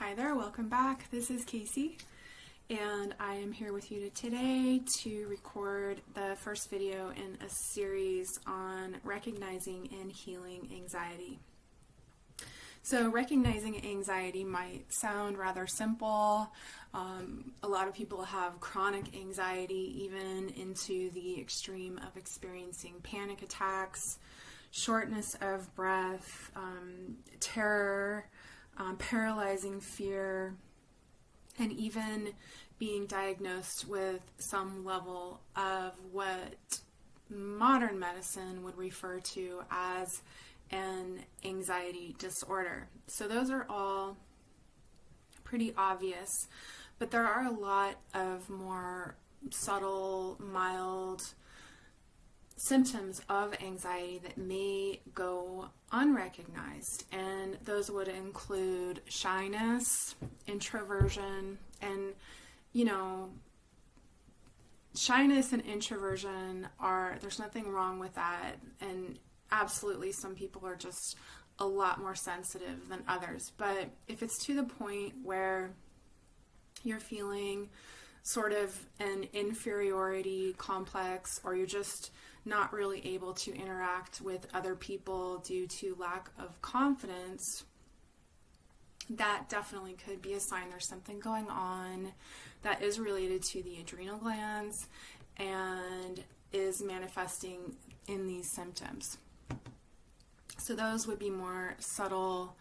Hi there, welcome back. This is Casey, and I am here with you today to record the first video in a series on recognizing and healing anxiety. So recognizing anxiety might sound rather simple. A lot of people have chronic anxiety, even into the extreme of experiencing panic attacks, shortness of breath, terror, paralyzing fear, and even being diagnosed with some level of what modern medicine would refer to as an anxiety disorder. So those are all pretty obvious, but there are a lot of more subtle, mild symptoms of anxiety that may go unrecognized, and those would include shyness, introversion, and shyness and introversion there's nothing wrong with that, and absolutely some people are just a lot more sensitive than others. But if it's to the point where you're feeling sort of an inferiority complex, or you're just not really able to interact with other people due to lack of confidence, that definitely could be a sign there's something going on that is related to the adrenal glands and is manifesting in these symptoms. So those would be more subtle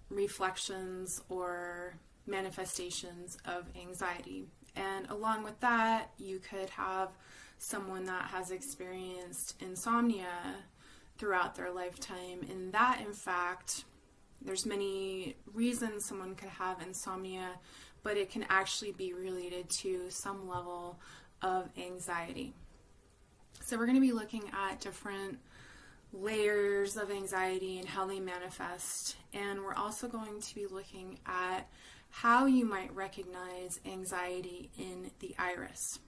reflections or manifestations of anxiety. And along with that, you could have someone that has experienced insomnia throughout their lifetime, and that, in fact, there's many reasons someone could have insomnia, but it can actually be related to some level of anxiety. So we're going to be looking at different layers of anxiety and how they manifest, and we're also going to be looking at how you might recognize anxiety in the iris.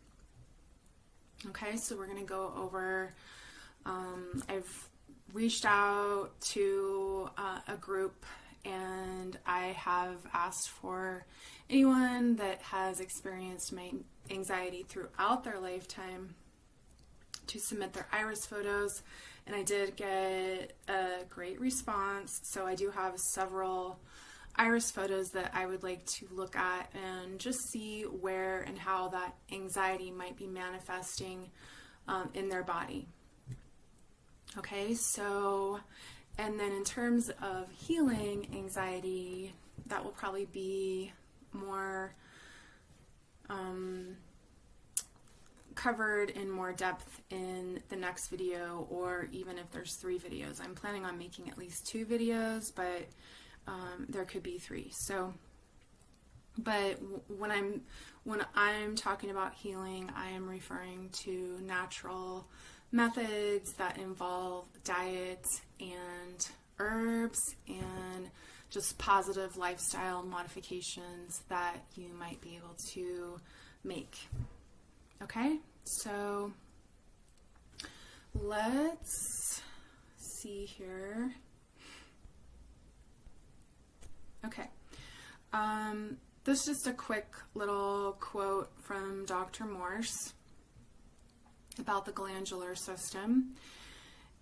Okay, so we're going to go over, I've reached out to a group, and I have asked for anyone that has experienced anxiety throughout their lifetime to submit their iris photos, and I did get a great response. So I do have several iris photos that I would like to look at and just see where and how that anxiety might be manifesting in their body. Okay, so, and then in terms of healing anxiety, that will probably be more covered in more depth in the next video, or even if there's 3 videos. I'm planning on making at least 2 videos, but there could be 3. So, but when I'm talking about healing, I am referring to natural methods that involve diet and herbs and just positive lifestyle modifications that you might be able to make. Okay, so let's see here. Okay, this is just a quick little quote from Dr. Morse about the glandular system,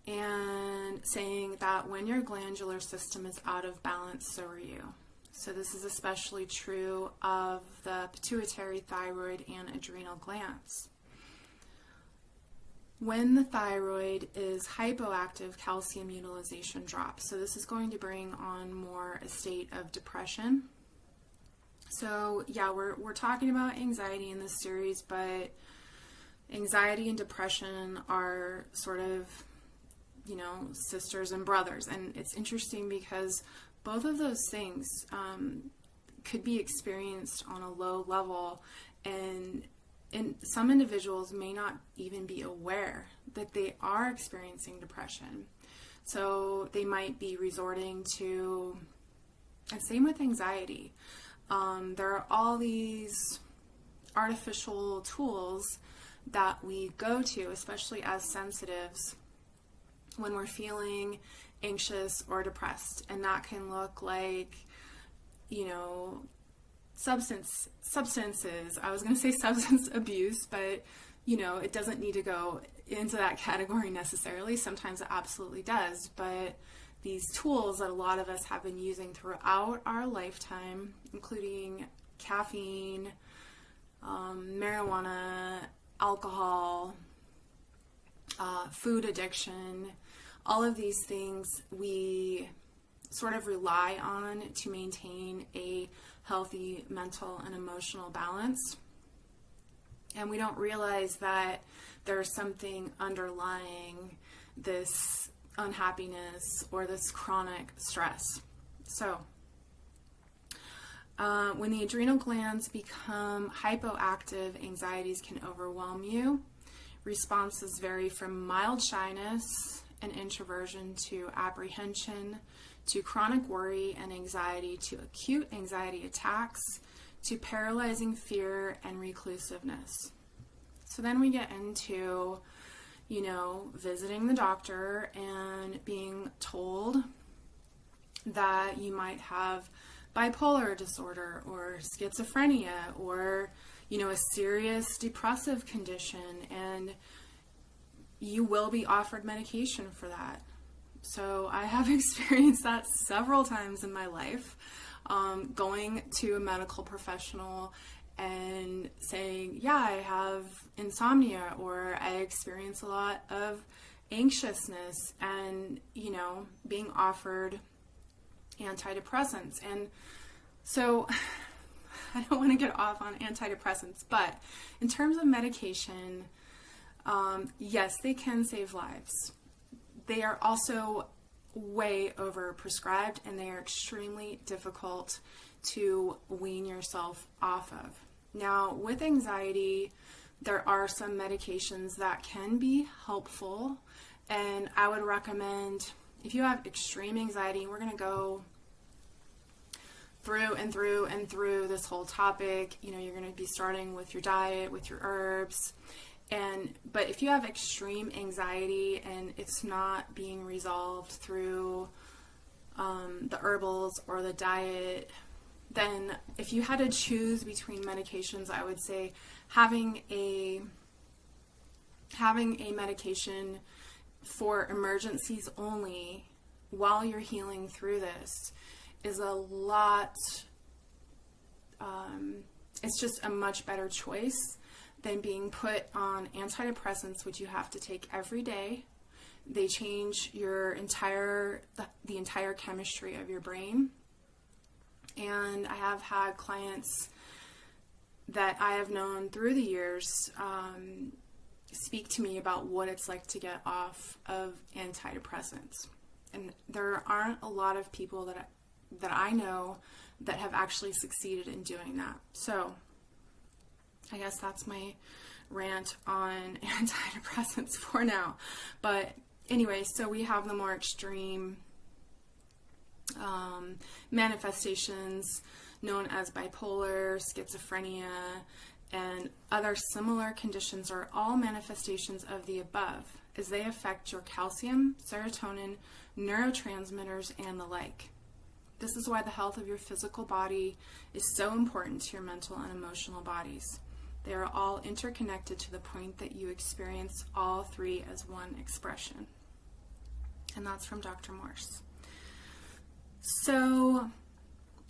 and saying that when your glandular system is out of balance, so are you. So this is especially true of the pituitary, thyroid, and adrenal glands. When the thyroid is hypoactive, calcium utilization drops. So this is going to bring on more a state of depression. So yeah, we're talking about anxiety in this series, but anxiety and depression are sort of, sisters and brothers. And it's interesting because both of those things could be experienced on a low level, and some individuals may not even be aware that they are experiencing depression. So they might be resorting to, and same with anxiety. There are all these artificial tools that we go to, especially as sensitives, when we're feeling anxious or depressed. And that can look like substances. I was going to say substance abuse, but it doesn't need to go into that category necessarily. Sometimes it absolutely does, but these tools that a lot of us have been using throughout our lifetime, including caffeine, marijuana, alcohol, food addiction, all of these things we sort of rely on to maintain a healthy mental and emotional balance. And we don't realize that there's something underlying this unhappiness or this chronic stress. So, when the adrenal glands become hypoactive, anxieties can overwhelm you. Responses vary from mild shyness and introversion to apprehension, to chronic worry and anxiety, to acute anxiety attacks, to paralyzing fear and reclusiveness. So then we get into, visiting the doctor and being told that you might have bipolar disorder or schizophrenia or, a serious depressive condition, and you will be offered medication for that. So I have experienced that several times in my life, going to a medical professional and saying, yeah, I have insomnia, or I experience a lot of anxiousness, and, being offered antidepressants. And so I don't want to get off on antidepressants, but in terms of medication, yes, they can save lives. They are also way overprescribed, and they are extremely difficult to wean yourself off of. Now, with anxiety, there are some medications that can be helpful, and I would recommend, if you have extreme anxiety, and we're going to go through and through this whole topic, you're going to be starting with your diet, with your herbs, but if you have extreme anxiety and it's not being resolved through the herbals or the diet, then if you had to choose between medications, I would say having a medication for emergencies only while you're healing through this is a lot, it's just a much better choice than being put on antidepressants, which you have to take every day. They change the entire chemistry of your brain. And I have had clients that I have known through the years speak to me about what it's like to get off of antidepressants. And there aren't a lot of people that I know that have actually succeeded in doing that. So I guess that's my rant on antidepressants for now. But anyway, so we have the more extreme manifestations known as bipolar, schizophrenia, and other similar conditions are all manifestations of the above, as they affect your calcium, serotonin, neurotransmitters, and the like. This is why the health of your physical body is so important to your mental and emotional bodies. They are all interconnected to the point that you experience all three as one expression. And that's from Dr. Morse. So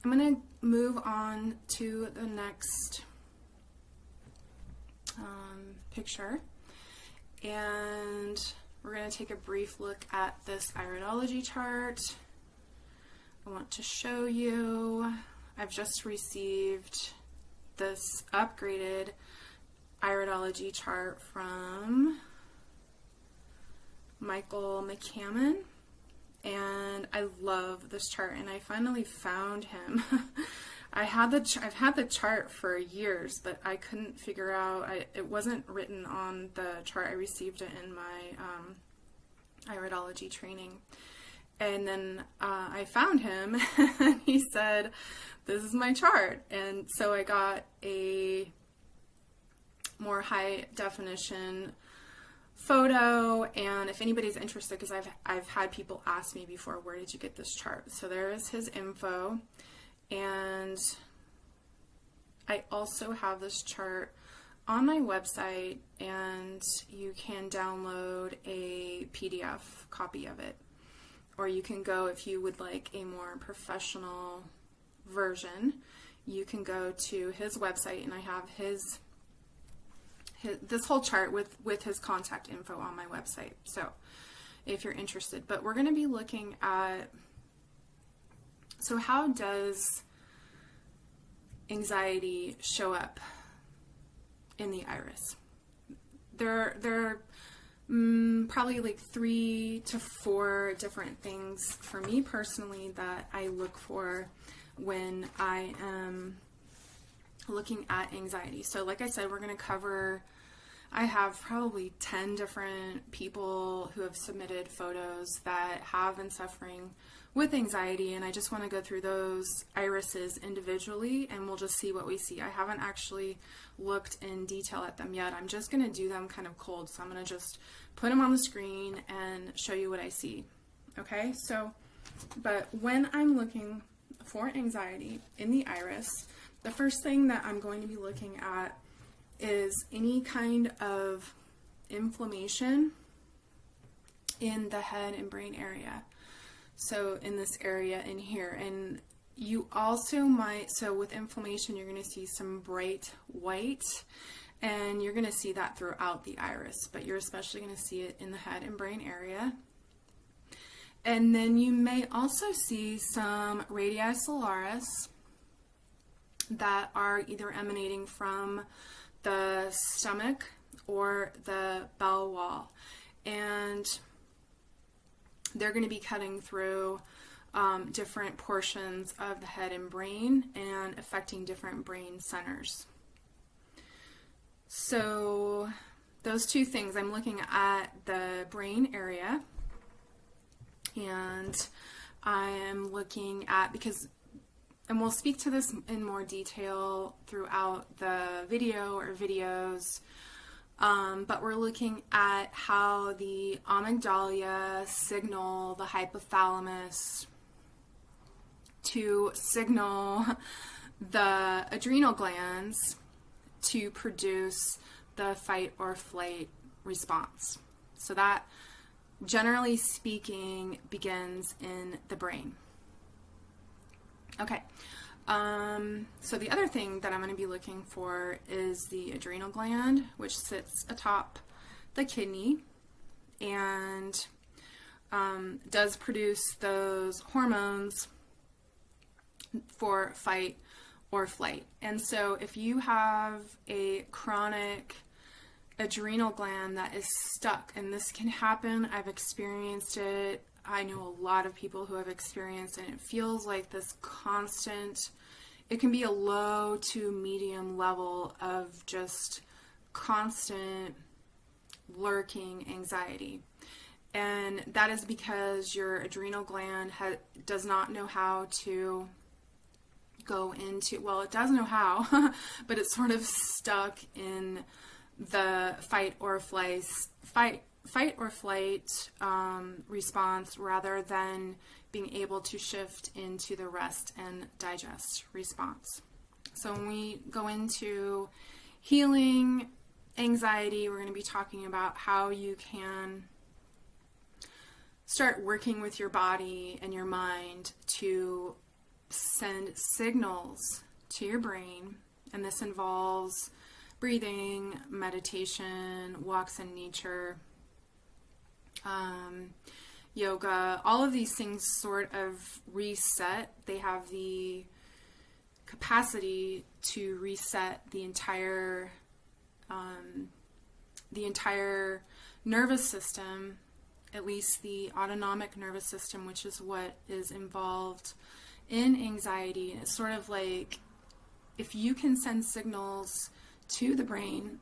I'm going to move on to the next picture. And we're going to take a brief look at this Iridology chart. I want to show you, I've just received this upgraded Iridology chart from Michael McCammon, and I love this chart, and I finally found him. I've had the chart for years, but I couldn't figure out, it wasn't written on the chart. I received it in my Iridology training. And then I found him, and he said, this is my chart. And so I got a more high definition photo, and if anybody's interested, because I've had people ask me before, where did you get this chart? So there is his info, And I also have this chart on my website, and you can download a PDF copy of it. Or you can go, if you would like a more professional version, you can go to his website, and I have his this whole chart with his contact info on my website. So if you're interested, but we're going to be looking at, so how does anxiety show up in the iris? There are probably like 3 to 4 different things for me personally that I look for when I am looking at anxiety. So like I said, we're going to cover, I have probably 10 different people who have submitted photos that have been suffering with anxiety, and I just want to go through those irises individually, and we'll just see what we see. I haven't actually looked in detail at them yet. I'm just going to do them kind of cold, so I'm going to just put them on the screen and show you what I see. Okay, so, but when I'm looking for anxiety in the iris, the first thing that I'm going to be looking at is any kind of inflammation in the head and brain area. So in this area in here, and you also might, so with inflammation, you're going to see some bright white, and you're going to see that throughout the iris, but you're especially going to see it in the head and brain area. And then you may also see some radii solaris that are either emanating from the stomach or the bowel wall, and they're going to be cutting through different portions of the head and brain and affecting different brain centers. So those 2 things, I'm looking at the brain area, and I am looking at, because, and we'll speak to this in more detail throughout the video or videos, but we're looking at how the amygdala signal the hypothalamus to signal the adrenal glands to produce the fight or flight response. So that, generally speaking, begins in the brain. Okay, so the other thing that I'm going to be looking for is the adrenal gland, which sits atop the kidney and does produce those hormones for fight or flight. And so if you have a chronic adrenal gland that is stuck, and this can happen, I've experienced it, I know a lot of people who have experienced, and it feels like this constant, it can be a low to medium level of just constant lurking anxiety. And that is because your adrenal gland does not know how to go into, well, it does know how, but it's sort of stuck in the fight or flight response, rather than being able to shift into the rest and digest response. So when we go into healing anxiety, we're going to be talking about how you can start working with your body and your mind to send signals to your brain, and this involves breathing, meditation, walks in nature, yoga. All of these things sort of reset. They have the capacity to reset the entire nervous system, at least the autonomic nervous system, which is what is involved in anxiety. It's sort of like, if you can send signals to the brain,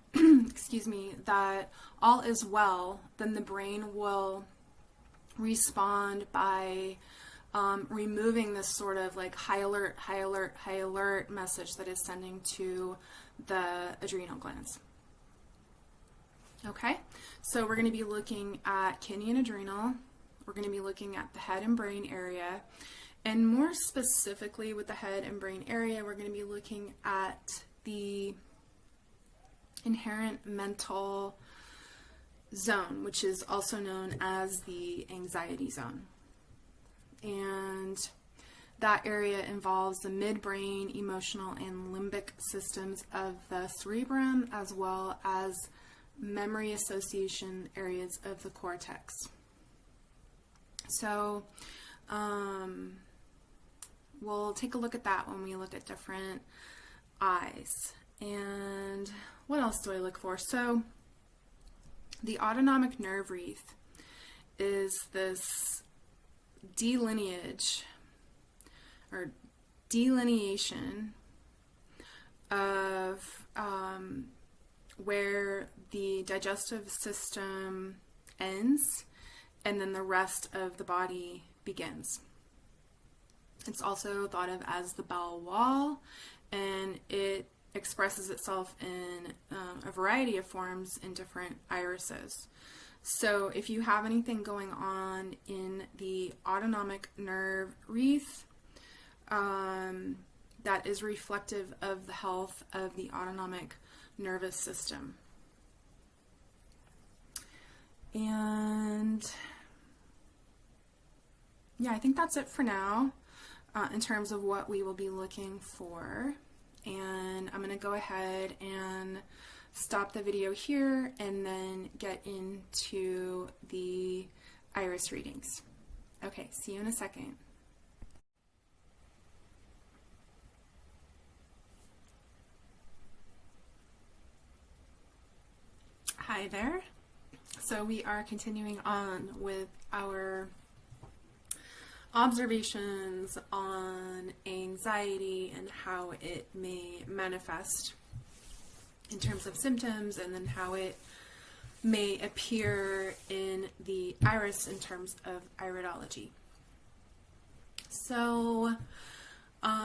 excuse me, that all is well, then the brain will respond by removing this sort of like high alert, high alert, high alert message that is sending to the adrenal glands. Okay, so we're going to be looking at kidney and adrenal. We're going to be looking at the head and brain area. And more specifically with the head and brain area, we're going to be looking at the inherent mental zone, which is also known as the anxiety zone. And that area involves the midbrain, emotional, and limbic systems of the cerebrum, as well as memory association areas of the cortex. So we'll take a look at that when we look at different eyes. And what else do I look for? So the autonomic nerve wreath is this delineation of where the digestive system ends and then the rest of the body begins. It's also thought of as the bowel wall, and it expresses itself in a variety of forms in different irises. So if you have anything going on in the autonomic nerve wreath, that is reflective of the health of the autonomic nervous system. And yeah, I think that's it for now in terms of what we will be looking for. And I'm going to go ahead and stop the video here and then get into the iris readings. Okay, see you in a second. Hi there. So we are continuing on with our observations on anxiety and how it may manifest in terms of symptoms, and then how it may appear in the iris in terms of iridology. So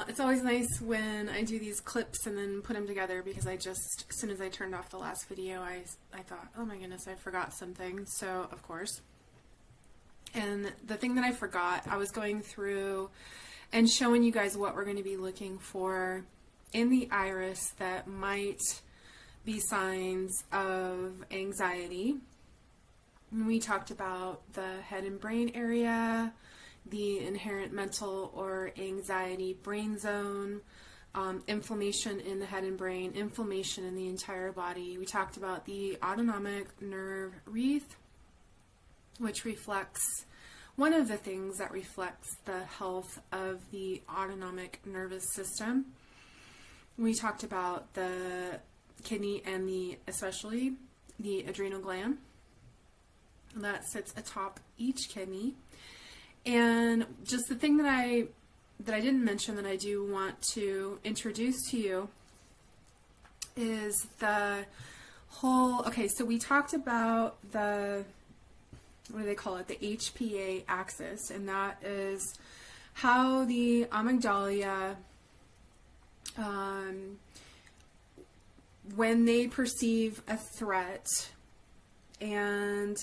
it's always nice when I do these clips and then put them together, because I just, as soon as I turned off the last video, I thought, oh my goodness, I forgot something. So of course. And the thing that I forgot, I was going through and showing you guys what we're going to be looking for in the iris that might be signs of anxiety. And we talked about the head and brain area, the inherent mental or anxiety brain zone, inflammation in the head and brain, inflammation in the entire body. We talked about the autonomic nerve wreath, which reflects, one of the things that reflects the health of the autonomic nervous system. We talked about the kidney and especially the adrenal gland that sits atop each kidney. And just the thing that I didn't mention that I do want to introduce to you is the whole, okay, so we talked about the, what do they call it, the HPA axis, and that is how the amygdala, when they perceive a threat, and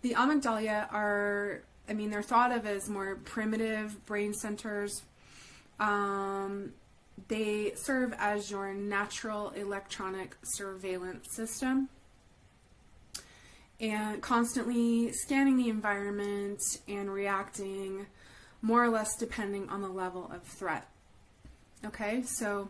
the amygdala are, I mean, they're thought of as more primitive brain centers. They serve as your natural electronic surveillance system, and constantly scanning the environment and reacting more or less depending on the level of threat. Okay, so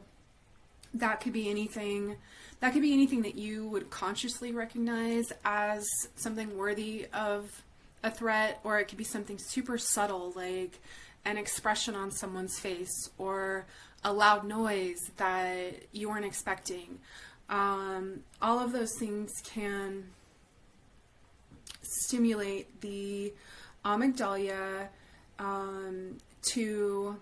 that could be anything that you would consciously recognize as something worthy of a threat, or it could be something super subtle, like an expression on someone's face or a loud noise that you weren't expecting. All of those things can stimulate the amygdala to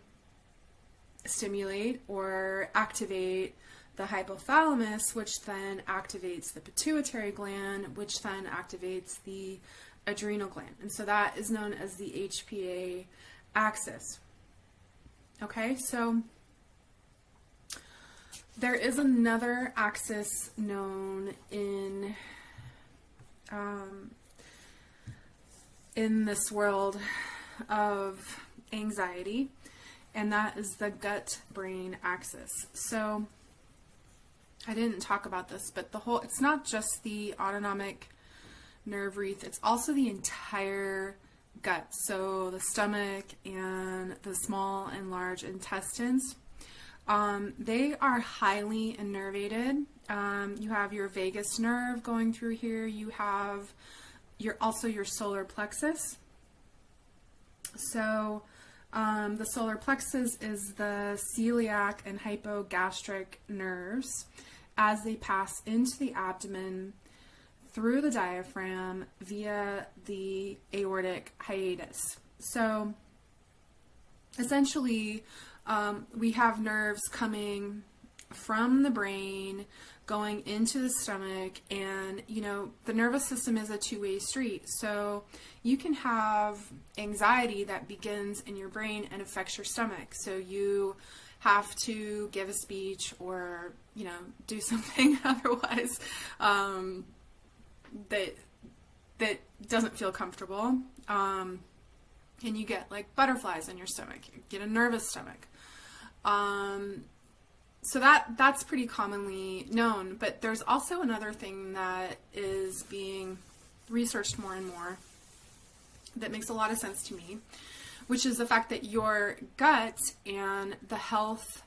stimulate or activate the hypothalamus, which then activates the pituitary gland, which then activates the adrenal gland. And so that is known as the HPA axis. Okay, so there is another axis known in this world of anxiety, and that is the gut-brain axis. So I didn't talk about this, but it's not just the autonomic nerve wreath, it's also the entire gut. So the stomach and the small and large intestines, they are highly innervated. You have your vagus nerve going through here. You have also your solar plexus. So the solar plexus is the celiac and hypogastric nerves as they pass into the abdomen through the diaphragm via the aortic hiatus. So essentially, we have nerves coming from the brain going into the stomach, and the nervous system is a two-way street. So you can have anxiety that begins in your brain and affects your stomach. So you have to give a speech or do something otherwise that doesn't feel comfortable, and you get like butterflies in your stomach. You get a nervous stomach. So that's pretty commonly known, but there's also another thing that is being researched more and more that makes a lot of sense to me, which is the fact that your gut and the health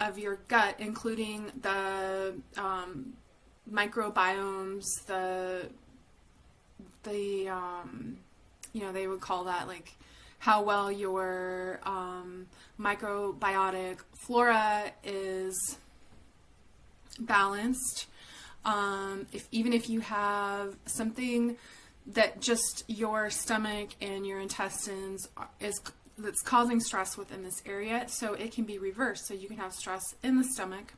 of your gut, including the microbiomes, they would call that like how well your microbiotic flora is balanced. Even if you have something that just your stomach and your intestines that's causing stress within this area, so it can be reversed. So you can have stress in the stomach.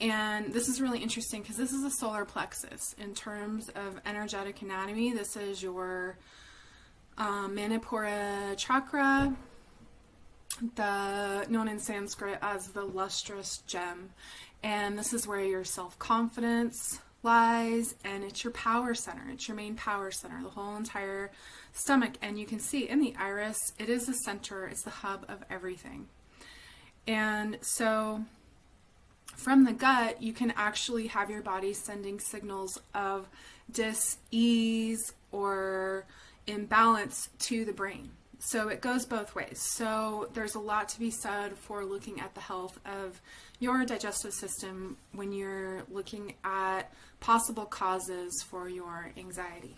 And this is really interesting because this is a solar plexus. In terms of energetic anatomy, this is your Manipura chakra, known in Sanskrit as the lustrous gem. And this is where your self-confidence lies, and it's your power center. It's your main power center, the whole entire stomach. And you can see in the iris, it is the center, it's the hub of everything. And so from the gut, you can actually have your body sending signals of dis-ease or imbalance to the brain. So it goes both ways. So there's a lot to be said for looking at the health of your digestive system when you're looking at possible causes for your anxiety.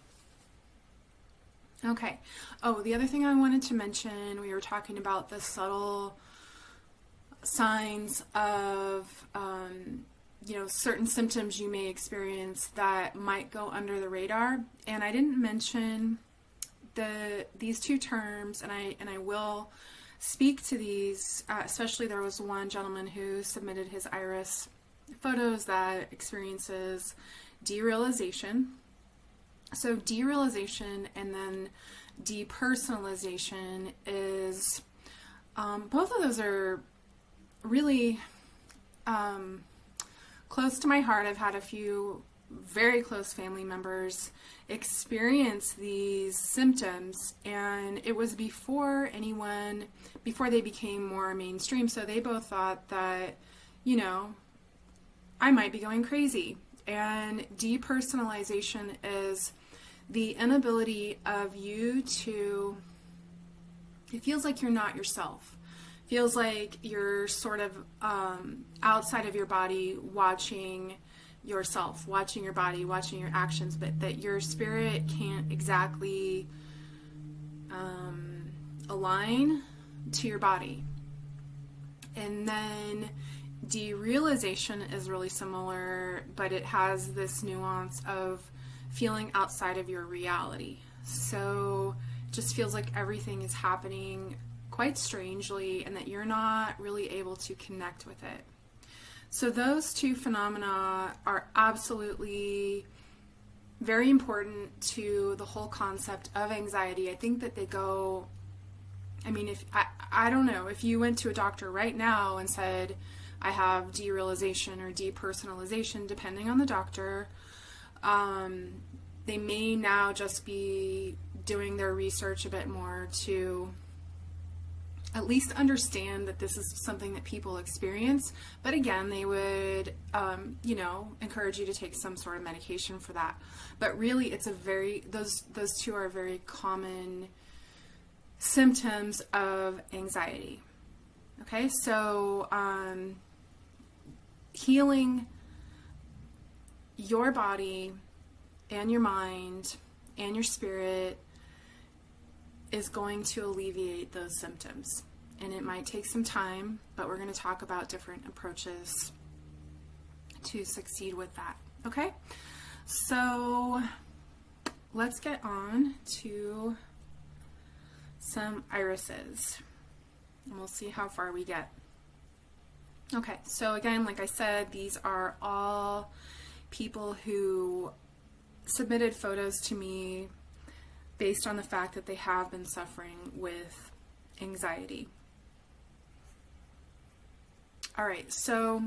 Okay. Oh, the other thing I wanted to mention, we were talking about the subtle signs of, certain symptoms you may experience that might go under the radar. And I didn't mention these two terms, and I will speak to these, especially there was one gentleman who submitted his iris photos that experiences derealization. So derealization and then de-personalization is, both of those are really close to my heart. I've had a few very close family members experience these symptoms, and it was before they became more mainstream. So they both thought that, I might be going crazy. And depersonalization is the inability of you it feels like you're not yourself. Feels like you're sort of outside of your body, watching yourself, watching your body, watching your actions, but that your spirit can't exactly align to your body. And then derealization is really similar, but it has this nuance of feeling outside of your reality. So it just feels like everything is happening quite strangely and that you're not really able to connect with it. So those two phenomena are absolutely very important to the whole concept of anxiety. I think that they go, I don't know, if you went to a doctor right now and said, I have derealization or depersonalization, depending on the doctor, they may now just be doing their research a bit more to at least understand that this is something that people experience. But again, they would, you know, encourage you to take some sort of medication for that. But really, it's a very, those two are very common symptoms of anxiety. Okay, so healing your body and your mind and your spirit is going to alleviate those symptoms. And it might take some time, but we're going to talk about different approaches to succeed with that. Okay? So let's get on to some irises, and we'll see how far we get. Okay, so again, like I said, these are all people who submitted photos to me based on the fact that they have been suffering with anxiety. All right, so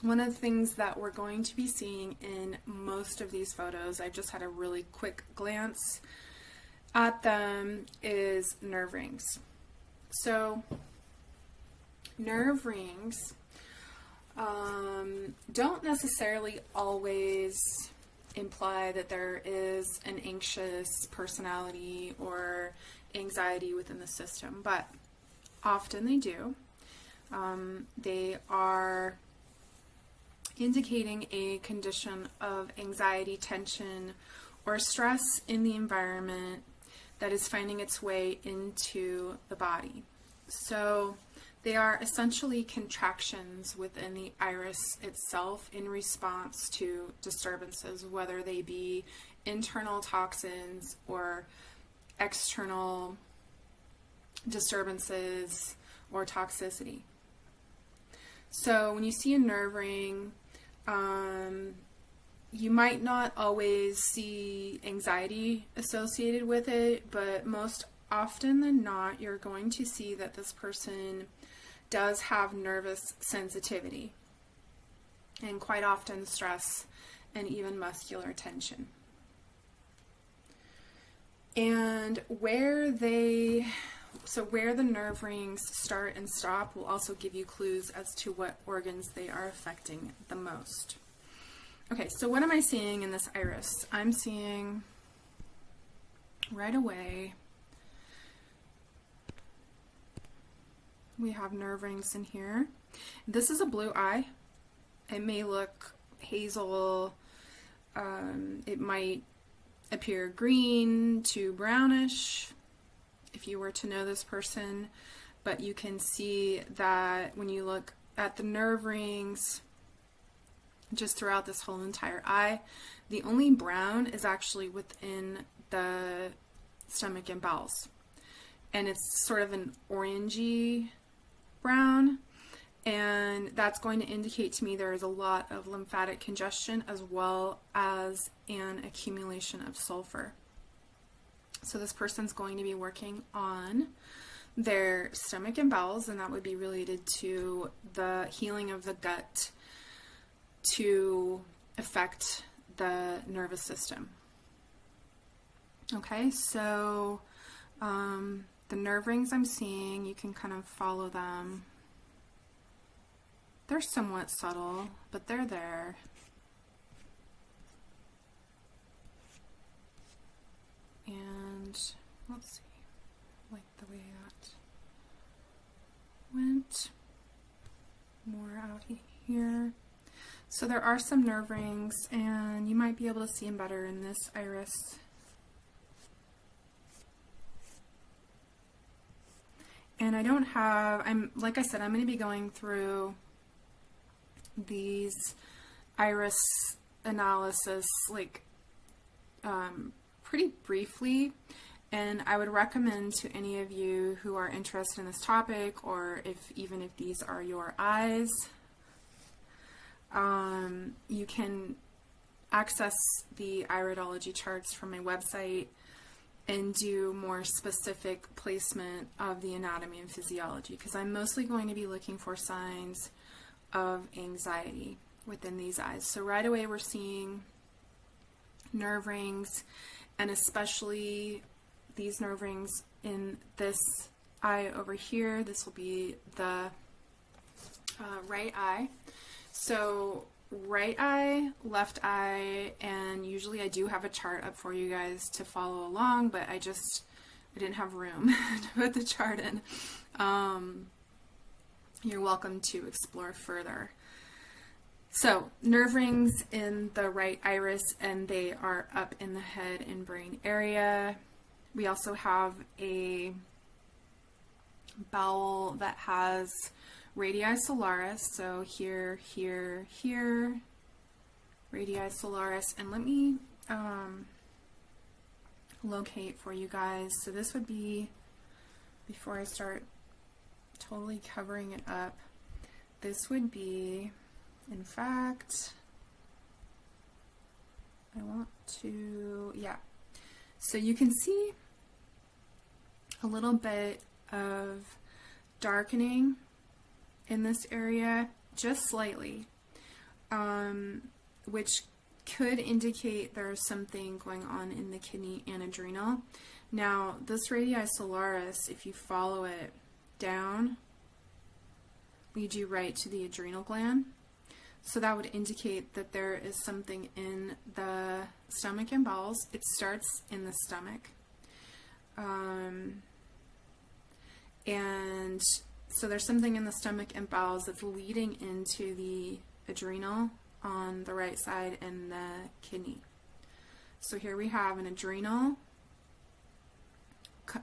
one of the things that we're going to be seeing in most of these photos, I just had a really quick glance at them, is nerve rings. So nerve rings don't necessarily always imply that there is an anxious personality or anxiety within the system, but often they do. They are indicating a condition of anxiety, tension, or stress in the environment that is finding its way into the body. So they are essentially contractions within the iris itself in response to disturbances, whether they be internal toxins or external disturbances or toxicity. So when you see a nerve ring, you might not always see anxiety associated with it, but most often than not, you're going to see that this person does have nervous sensitivity, and quite often stress and even muscular tension. And where the nerve rings start and stop will also give you clues as to what organs they are affecting the most. Okay, so what am I seeing in this iris? I'm seeing right away we have nerve rings in here. This is a blue eye. It may look hazel. It might appear green to brownish if you were to know this person, but you can see that when you look at the nerve rings just throughout this whole entire eye, the only brown is actually within the stomach and bowels, and it's sort of an orangey brown, and that's going to indicate to me there is a lot of lymphatic congestion as well as an accumulation of sulfur. So this person's going to be working on their stomach and bowels, and that would be related to the healing of the gut to affect the nervous system. Okay, so the nerve rings I'm seeing, you can kind of follow them. They're somewhat subtle, but they're there. And let's see, I like the way that went. More out here. So there are some nerve rings, and you might be able to see them better in this iris. And I don't have, like I said, I'm going to be going through these iris analysis pretty briefly, and I would recommend to any of you who are interested in this topic, or even if these are your eyes, you can access the Iridology charts from my website and do more specific placement of the anatomy and physiology, because I'm mostly going to be looking for signs of anxiety within these eyes. So right away we're seeing nerve rings, and especially these nerve rings in this eye over here. This will be the right eye. So right eye, left eye, and usually I do have a chart up for you guys to follow along, but I didn't have room to put the chart in. You're welcome to explore further. So nerve rings in the right iris, and they are up in the head and brain area. We also have a bowel that has radii solaris, so here, here, here, radii solaris, and let me locate for you guys. So this would be, before I start totally covering it up, this would be, in fact, I want to, yeah. So you can see a little bit of darkening in this area, just slightly, which could indicate there's something going on in the kidney and adrenal. Now, this radii solaris, if you follow it down, leads you right to the adrenal gland. So that would indicate that there is something in the stomach and bowels. It starts in the stomach. And so there's something in the stomach and bowels that's leading into the adrenal on the right side and the kidney. So here we have an adrenal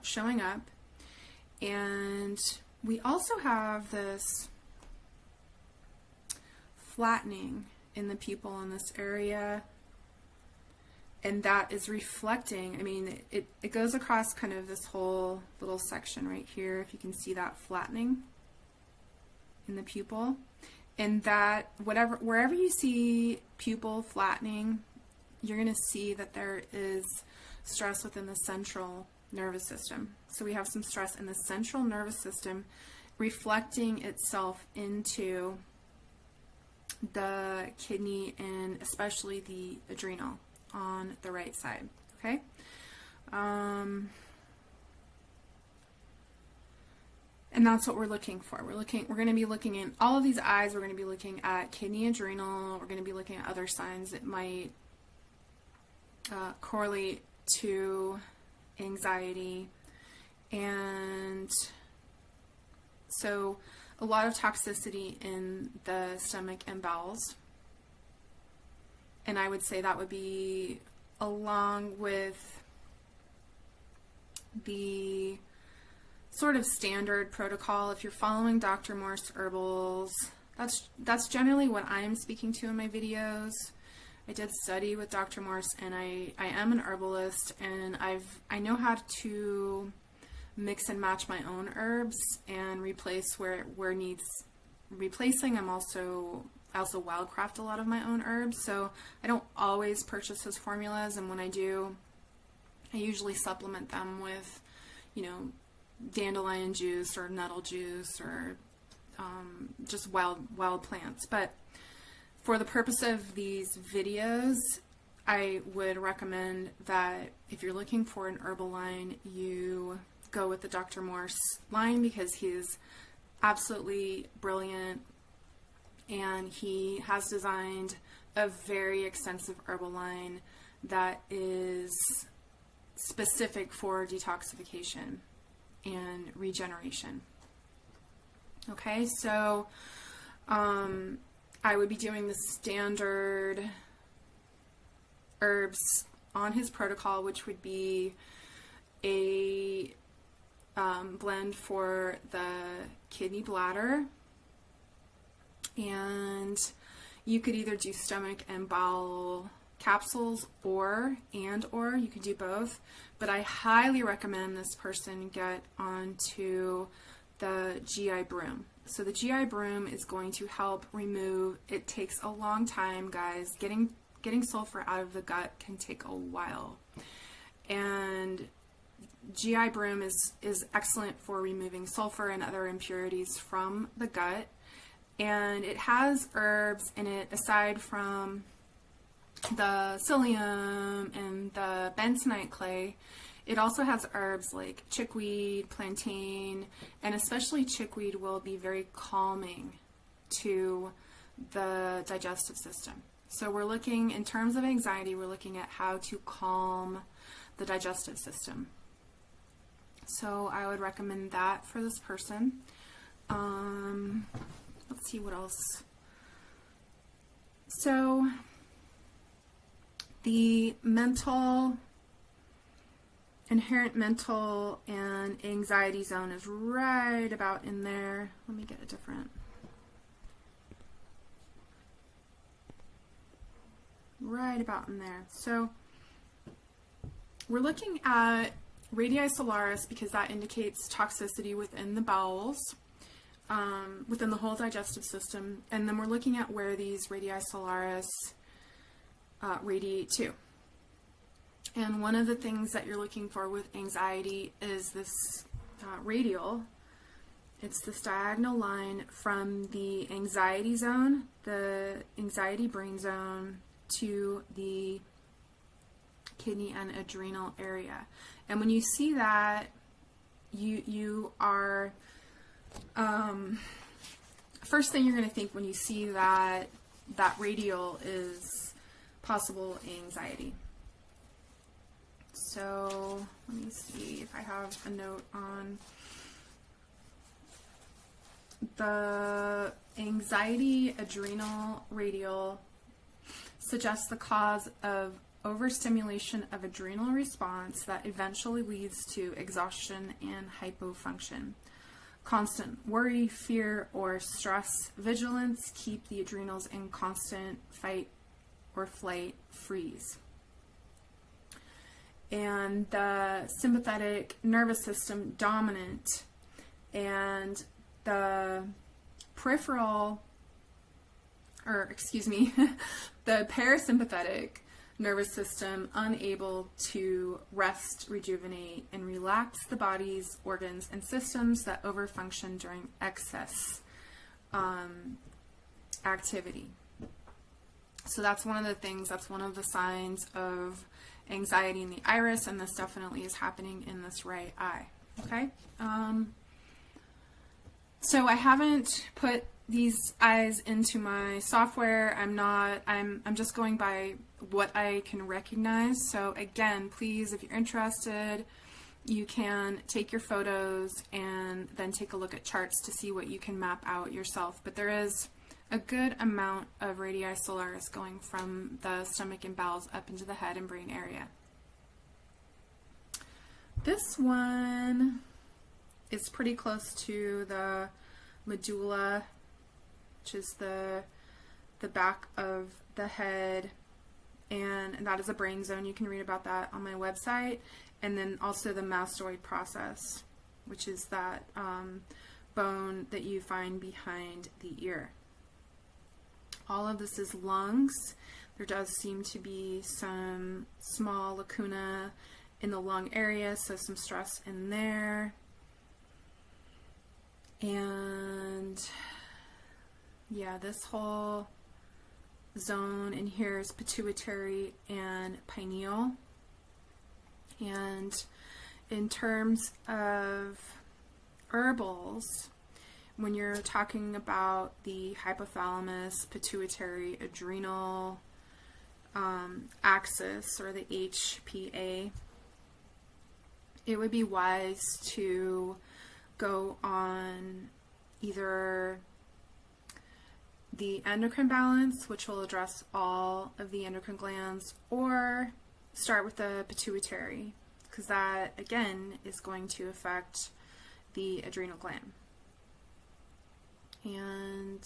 showing up, and we also have this flattening in the pupil in this area, and that is reflecting, I mean, it goes across kind of this whole little section right here, if you can see that flattening in the pupil. And that, wherever you see pupil flattening, you're going to see that there is stress within the central nervous system. So we have some stress in the central nervous system reflecting itself into the kidney and especially the adrenal on the right side. Okay? And that's what we're looking for. We're going to be looking in all of these eyes. We're going to be looking at kidney, adrenal. We're going to be looking at other signs that might correlate to anxiety. And so a lot of toxicity in the stomach and bowels. And I would say that would be along with the sort of standard protocol. If you're following Dr. Morse herbals, that's generally what I am speaking to in my videos. I did study with Dr. Morse, and I am an herbalist, and I know how to mix and match my own herbs and replace where needs replacing. I also wildcraft a lot of my own herbs, so I don't always purchase his formulas, and when I do, I usually supplement them with, dandelion juice or nettle juice or just wild plants. But for the purpose of these videos, I would recommend that if you're looking for an herbal line, you go with the Dr. Morse line, because he's absolutely brilliant, and he has designed a very extensive herbal line that is specific for detoxification and regeneration. Okay, so I would be doing the standard herbs on his protocol, which would be a blend for the kidney, bladder, and you could either do stomach and bowel capsules or you could do both, but I highly recommend this person get onto the GI broom. So the GI broom is going to help remove, it takes a long time, guys. Getting sulfur out of the gut can take a while, and GI broom is excellent for removing sulfur and other impurities from the gut, and it has herbs in it aside from the psyllium and the bentonite clay. It also has herbs like chickweed, plantain, and especially chickweed will be very calming to the digestive system. So we're looking, in terms of anxiety, we're looking at how to calm the digestive system. So I would recommend that for this person. Let's see what else. So the inherent mental and anxiety zone is right about in there. Let me get a different. Right about in there. So we're looking at radii solaris because that indicates toxicity within the bowels, within the whole digestive system. And then we're looking at where these radii solaris radiate to. And one of the things that you're looking for with anxiety is this radial. It's this diagonal line from the anxiety zone, the anxiety brain zone, to the kidney and adrenal area. And when you see that, you are, first thing you're going to think when you see that radial is possible anxiety. So let me see if I have a note on the anxiety adrenal radial. Suggests the cause of overstimulation of adrenal response that eventually leads to exhaustion and hypofunction. Constant worry, fear, or stress vigilance keep the adrenals in constant fight or flight freeze. And the sympathetic nervous system dominant, and the the parasympathetic nervous system unable to rest, rejuvenate, and relax the body's organs and systems that overfunction during excess activity. So that's one of the things, that's one of the signs of anxiety in the iris, and this definitely is happening in this right eye. Okay? So I haven't put these eyes into my software. I'm just going by what I can recognize. So again, please, if you're interested, you can take your photos and then take a look at charts to see what you can map out yourself. But there is a good amount of radii solaris going from the stomach and bowels up into the head and brain area. This one is pretty close to the medulla, which is the back of the head, and that is a brain zone. You can read about that on my website. And then also the mastoid process, which is that bone that you find behind the ear. All of this is lungs. There does seem to be some small lacuna in the lung area, so some stress in there. And yeah, this whole zone in here is pituitary and pineal. And in terms of herbals, when you're talking about the hypothalamus, pituitary, adrenal axis, or the HPA, it would be wise to go on either the endocrine balance, which will address all of the endocrine glands, or start with the pituitary, because that again is going to affect the adrenal gland. And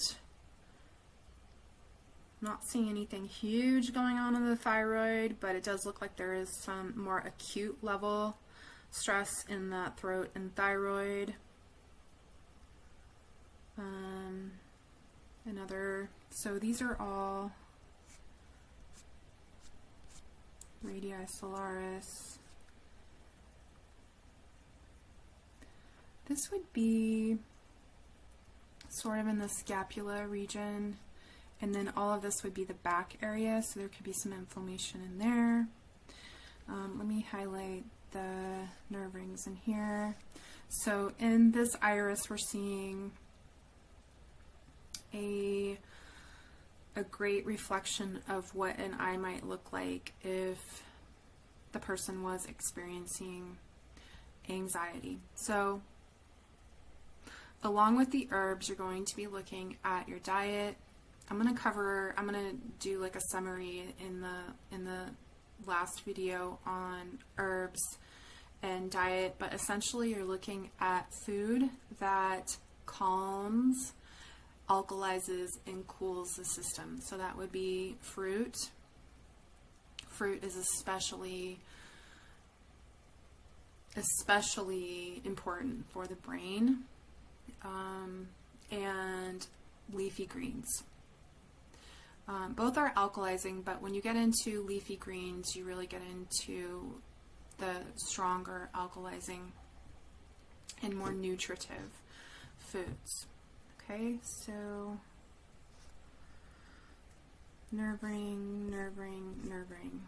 I'm not seeing anything huge going on in the thyroid, but it does look like there is some more acute level stress in the throat and thyroid. So these are all radii solaris. This would be sort of in the scapula region, and then all of this would be the back area, so there could be some inflammation in there. Let me highlight the nerve rings in here. So in this iris, we're seeing a great reflection of what an eye might look like if the person was experiencing anxiety. So along with the herbs, you're going to be looking at your diet. I'm going to do like a summary in the last video on herbs and diet, but essentially you're looking at food that calms, alkalizes, and cools the system. So that would be fruit. Fruit is especially important for the brain, and leafy greens. Both are alkalizing, but when you get into leafy greens, you really get into the stronger alkalizing and more nutritive foods. Okay, so nerve ring, nerve ring, nerve ring.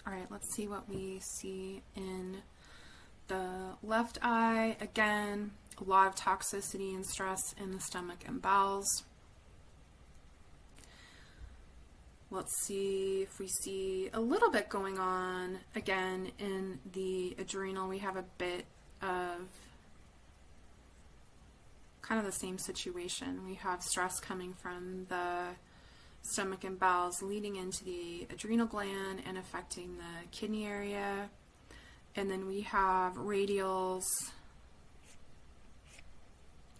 All right, let's see what we see in the left eye. Again, a lot of toxicity and stress in the stomach and bowels. Let's see if we see a little bit going on again in the adrenal. We have a bit of kind of the same situation. We have stress coming from the stomach and bowels leading into the adrenal gland and affecting the kidney area. And then we have radials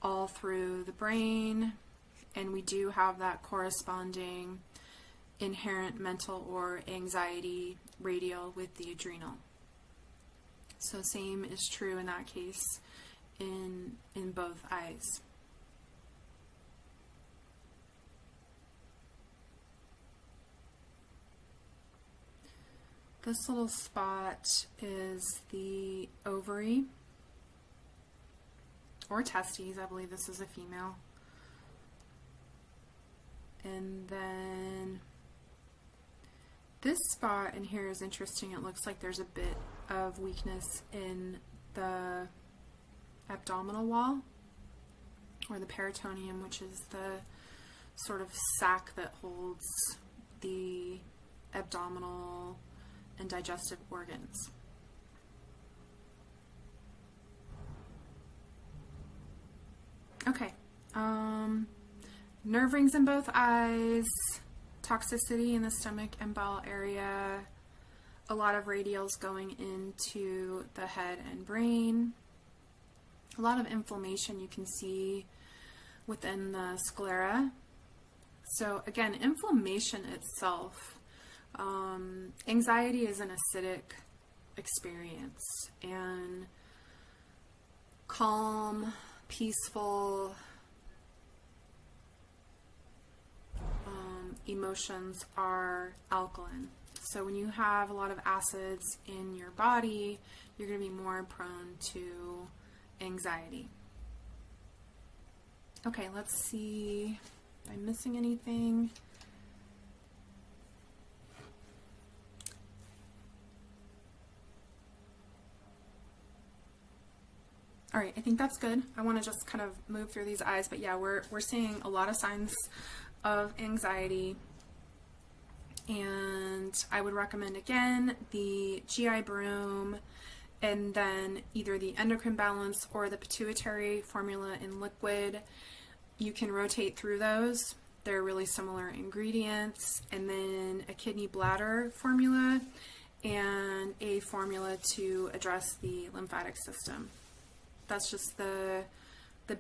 all through the brain, and we do have that corresponding inherent mental or anxiety radial with the adrenal. So same is true in that case in both eyes. This little spot is the ovary or testes. I believe this is a female. And then this spot in here is interesting. It looks like there's a bit of weakness in the abdominal wall, or the peritoneum, which is the sort of sac that holds the abdominal and digestive organs. Okay, nerve rings in both eyes, toxicity in the stomach and bowel area, a lot of radials going into the head and brain, a lot of inflammation you can see within the sclera. So again, inflammation itself, anxiety is an acidic experience, and calm, peaceful emotions are alkaline. So when you have a lot of acids in your body, you're going to be more prone to anxiety. Okay, let's see if I'm missing anything. All right, I think that's good. I want to just kind of move through these eyes, but yeah, we're seeing a lot of signs of anxiety, and I would recommend again the GI broom, and then either the endocrine balance or the pituitary formula in liquid. You can rotate through those. They're really similar ingredients, and then a kidney bladder formula and a formula to address the lymphatic system. That's just the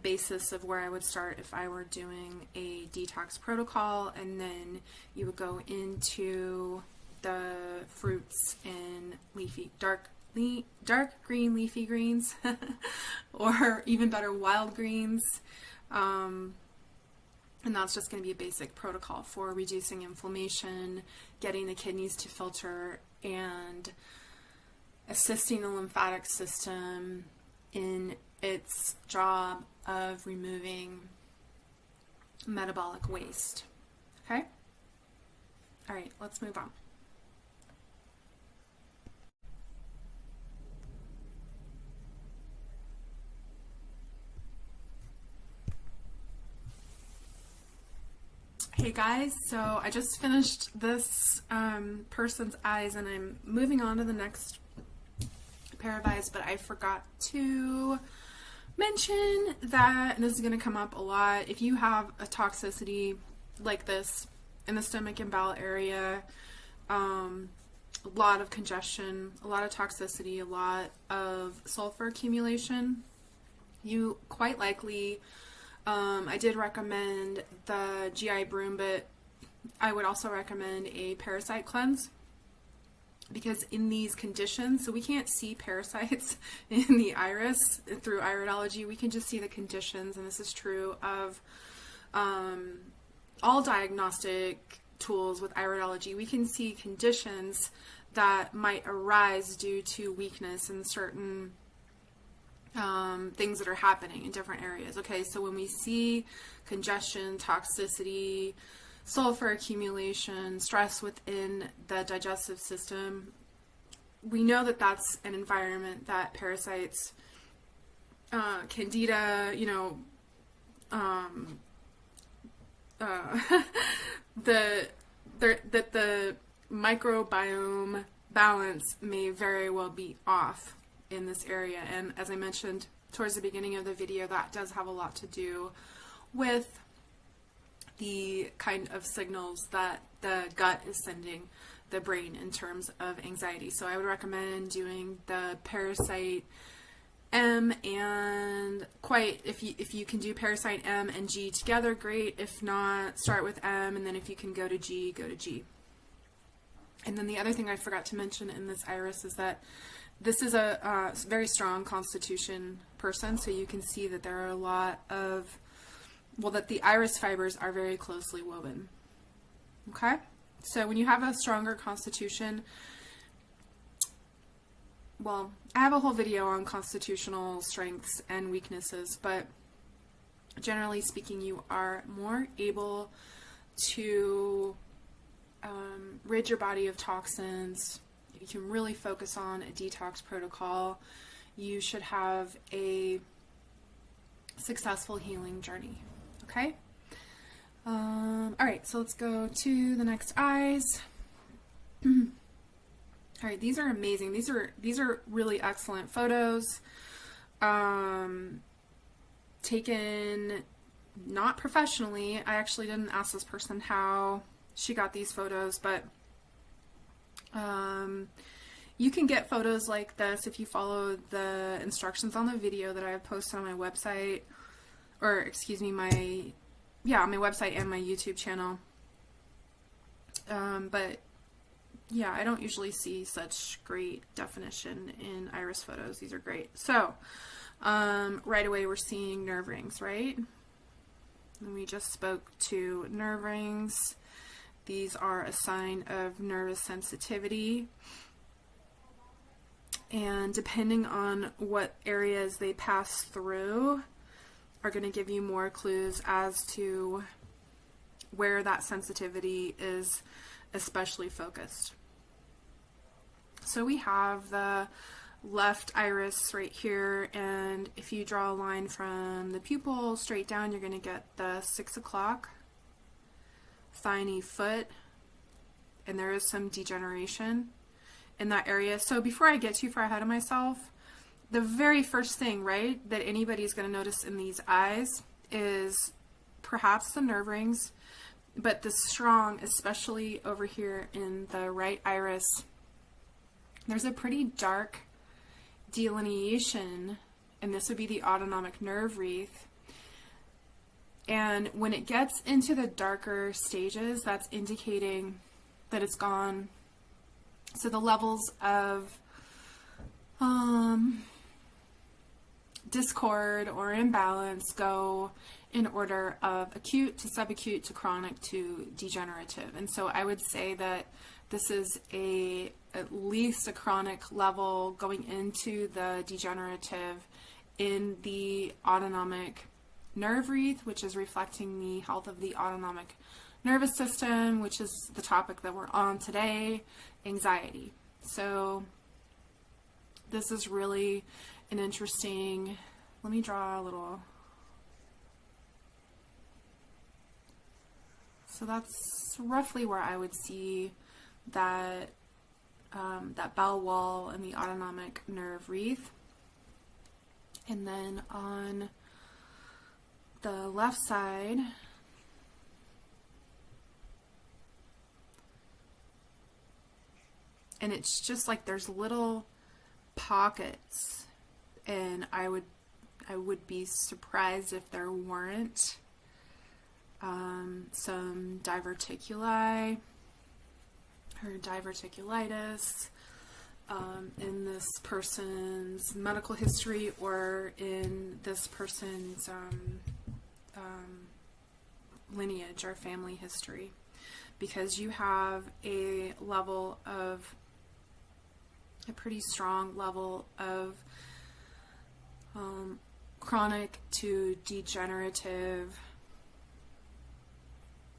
basis of where I would start if I were doing a detox protocol, and then you would go into the fruits and dark green leafy greens, or even better, wild greens. And that's just going to be a basic protocol for reducing inflammation, getting the kidneys to filter, and assisting the lymphatic system in its job of removing metabolic waste. Okay? All right, let's move on. Hey guys, so I just finished this person's eyes and I'm moving on to the next pair of eyes, but I forgot to mention that, and this is going to come up a lot, if you have a toxicity like this in the stomach and bowel area, a lot of congestion, a lot of toxicity, a lot of sulfur accumulation, you quite likely, I did recommend the GI broom, but I would also recommend a parasite cleanse, because in these conditions, so we can't see parasites in the iris through iridology, we can just see the conditions, and this is true of all diagnostic tools with iridology. We can see conditions that might arise due to weakness in certain things that are happening in different areas. Okay, so when we see congestion, toxicity, sulfur accumulation, stress within the digestive system, we know that that's an environment that parasites, candida, that the microbiome balance may very well be off in this area. And as I mentioned towards the beginning of the video, that does have a lot to do with the kind of signals that the gut is sending the brain in terms of anxiety. So I would recommend doing the Parasite M, and if you can do Parasite M and G together, great. If not, start with M, and then if you can go to G, go to G. And then the other thing I forgot to mention in this iris is that this is a very strong constitution person, so you can see that there are a lot of, that the iris fibers are very closely woven. Okay? So when you have a stronger constitution, I have a whole video on constitutional strengths and weaknesses, but generally speaking, you are more able to rid your body of toxins. You can really focus on a detox protocol. You should have a successful healing journey. Okay? Alright, so let's go to the next eyes. Alright, these are amazing. These are really excellent photos. Taken not professionally. I actually didn't ask this person how she got these photos, but you can get photos like this if you follow the instructions on the video that I have posted on my website, or excuse me, on my website and my YouTube channel. But yeah, I don't usually see such great definition in iris photos. These are great. So right away we're seeing nerve rings, right? And we just spoke to nerve rings. These are a sign of nervous sensitivity, and depending on what areas they pass through are going to give you more clues as to where that sensitivity is especially focused. So we have the left iris right here, and if you draw a line from the pupil straight down, you're going to get the 6 o'clock thyny foot, and there is some degeneration in that area. So before I get too far ahead of myself, the very first thing, right, that anybody's going to notice in these eyes is perhaps the nerve rings, but the strong, especially over here in the right iris, there's a pretty dark delineation, and this would be the autonomic nerve wreath. And when it gets into the darker stages, that's indicating that it's gone. So the levels of discord or imbalance go in order of acute to subacute to chronic to degenerative. And so I would say that this is at least a chronic level going into the degenerative in the autonomic nerve wreath, which is reflecting the health of the autonomic nervous system, which is the topic that we're on today, anxiety. So this is really an interesting, let me draw a little So that's roughly where I would see that that bowel wall and the autonomic nerve wreath. And then on the left side, and it's just like there's little pockets, and I would be surprised if there weren't some diverticuli or diverticulitis in this person's medical history or in this person's lineage or family history, because you have a pretty strong level of chronic to degenerative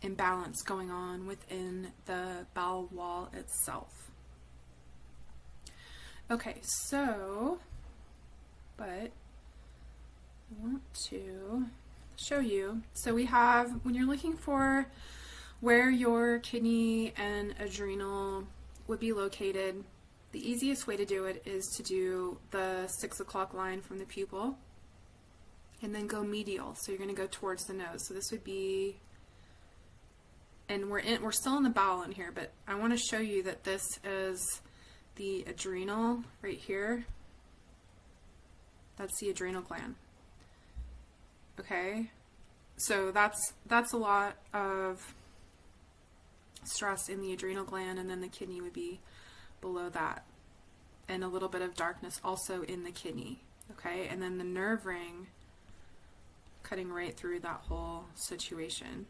imbalance going on within the bowel wall itself. Okay, so, but I want to show you. So we have, when you're looking for where your kidney and adrenal would be located, the easiest way to do it is to do the 6 o'clock line from the pupil and then go medial. So you're going to go towards the nose. So this would be, and we're still in the bowel in here, but I want to show you that this is the adrenal right here. That's the adrenal gland. Okay, so that's a lot of stress in the adrenal gland, and then the kidney would be below that, and a little bit of darkness also in the kidney. Okay, and then the nerve ring cutting right through that whole situation.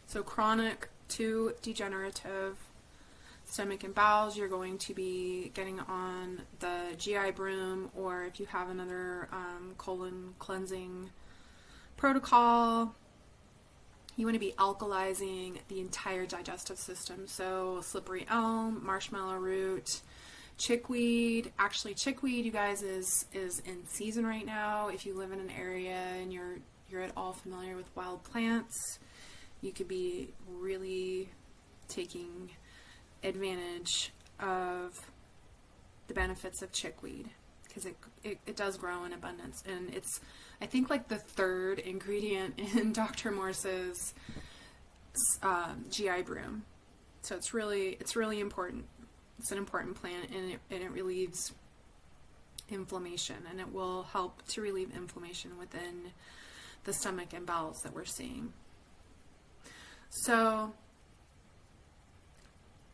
So chronic to degenerative stomach and bowels, you're going to be getting on the GI broom, or if you have another colon cleansing protocol, you want to be alkalizing the entire digestive system. So slippery elm, marshmallow root, chickweed. Actually, chickweed, you guys, is in season right now. If you live in an area and you're at all familiar with wild plants, you could be really taking advantage of the benefits of chickweed, because it does grow in abundance, and it's, I think, like the third ingredient in Dr. Morse's GI broom. So it's really important. It's an important plant, and it relieves inflammation, and it will help to relieve inflammation within the stomach and bowels that we're seeing. So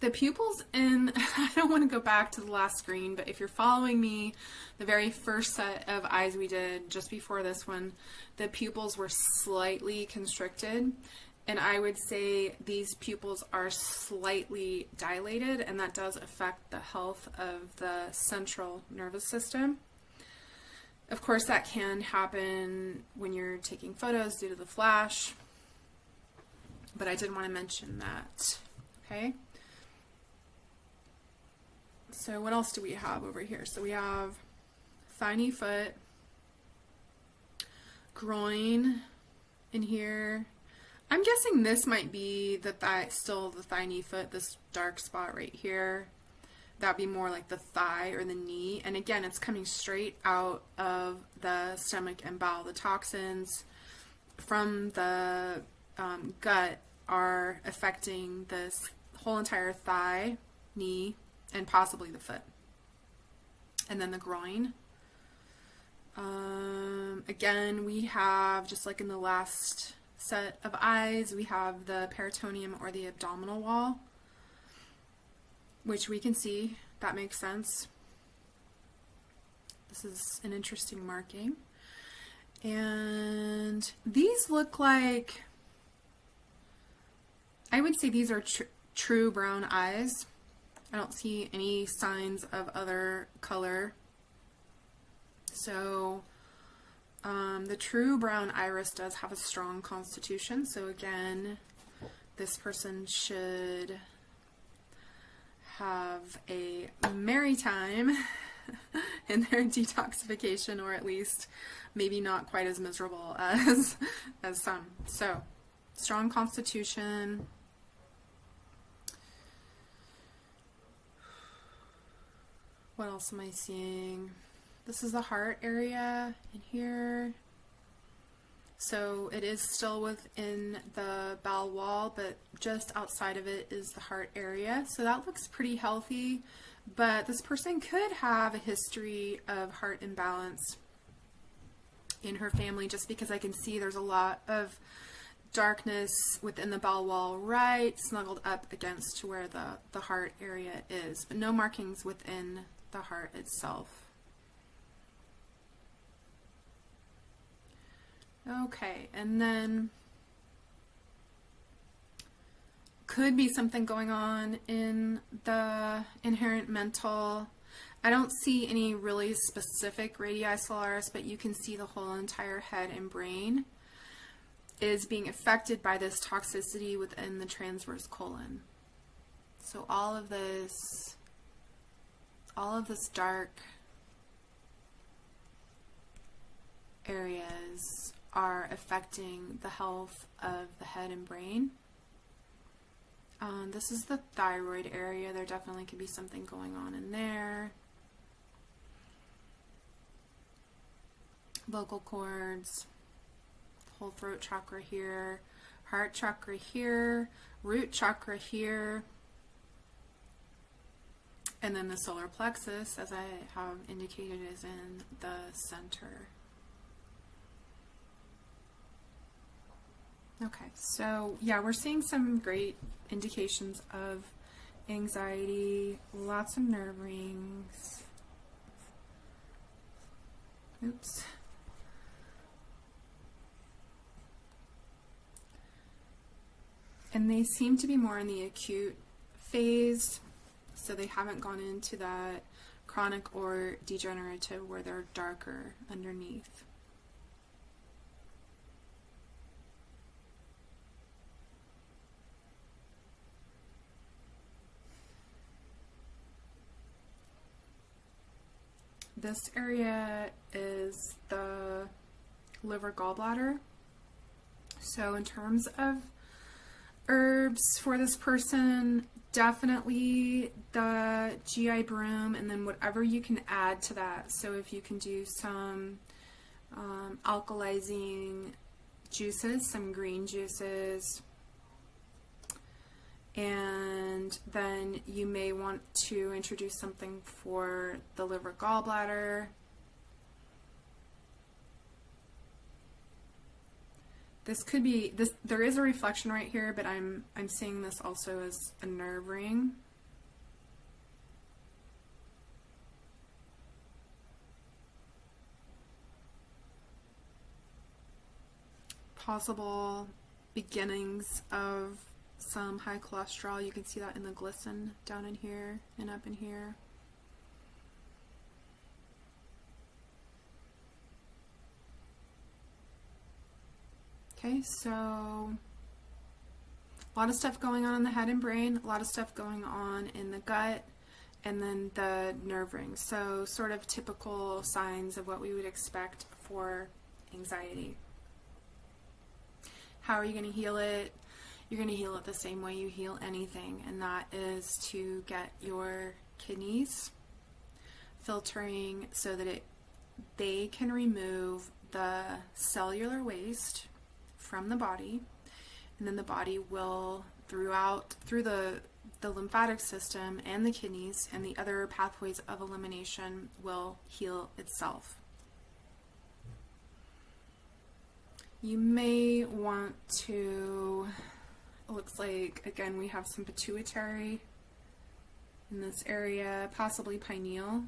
the pupils in, I don't want to go back to the last screen, but if you're following me, the very first set of eyes we did just before this one, the pupils were slightly constricted, and I would say these pupils are slightly dilated, and that does affect the health of the central nervous system. Of course, that can happen when you're taking photos due to the flash, but I did want to mention that. Okay. So what else do we have over here? So we have thigh, knee, foot, groin in here. I'm guessing this might be the thigh, still the thigh, knee, foot, this dark spot right here. That'd be more like the thigh or the knee. And again, it's coming straight out of the stomach and bowel. The toxins from the gut are affecting this whole entire thigh, knee, and possibly the foot. And then the groin. Again, we have, just like in the last set of eyes, we have the peritoneum or the abdominal wall, which we can see. That makes sense. This is an interesting marking. And these look like, I would say these are true brown eyes. I don't see any signs of other color. So The true brown iris does have a strong constitution, so again, this person should have a merry time in their detoxification, or at least maybe not quite as miserable as some. So, strong constitution. What else am I seeing? This is the heart area in here. So it is still within the bowel wall, but just outside of it is the heart area. So that looks pretty healthy, but this person could have a history of heart imbalance in her family, just because I can see there's a lot of darkness within the bowel wall, right snuggled up against where the heart area is, but no markings within the heart itself. Okay, and then could be something going on in the inherent mental. I don't see any really specific radii solaris, but you can see the whole entire head and brain is being affected by this toxicity within the transverse colon. So all of this dark areas are affecting the health of the head and brain. This is the thyroid area. There definitely could be something going on in there. Vocal cords, whole throat chakra here, heart chakra here, root chakra here, and then the solar plexus, as I have indicated, is in the center. Okay, so yeah, we're seeing some great indications of anxiety, lots of nerve rings. Oops. And they seem to be more in the acute phase, so they haven't gone into that chronic or degenerative where they're darker underneath. This area is the liver gallbladder. So in terms of herbs for this person, definitely the GI broom, and then whatever you can add to that. So if you can do some alkalizing juices, some green juices, and then you may want to introduce something for the liver gallbladder. This could be this. There is a reflection right here, but I'm seeing this also as a nerve ring. Possible beginnings of some high cholesterol. You can see that in the glisten down in here and up in here. Okay, so a lot of stuff going on in the head and brain, a lot of stuff going on in the gut, and then the nerve rings. So sort of typical signs of what we would expect for anxiety. How are you going to heal it? You're going to heal it the same way you heal anything, and that is to get your kidneys filtering so that they can remove the cellular waste from the body, and then the body will, through the lymphatic system and the kidneys and the other pathways of elimination, will heal itself. You may want to, it looks like, again, we have some pituitary in this area, possibly pineal,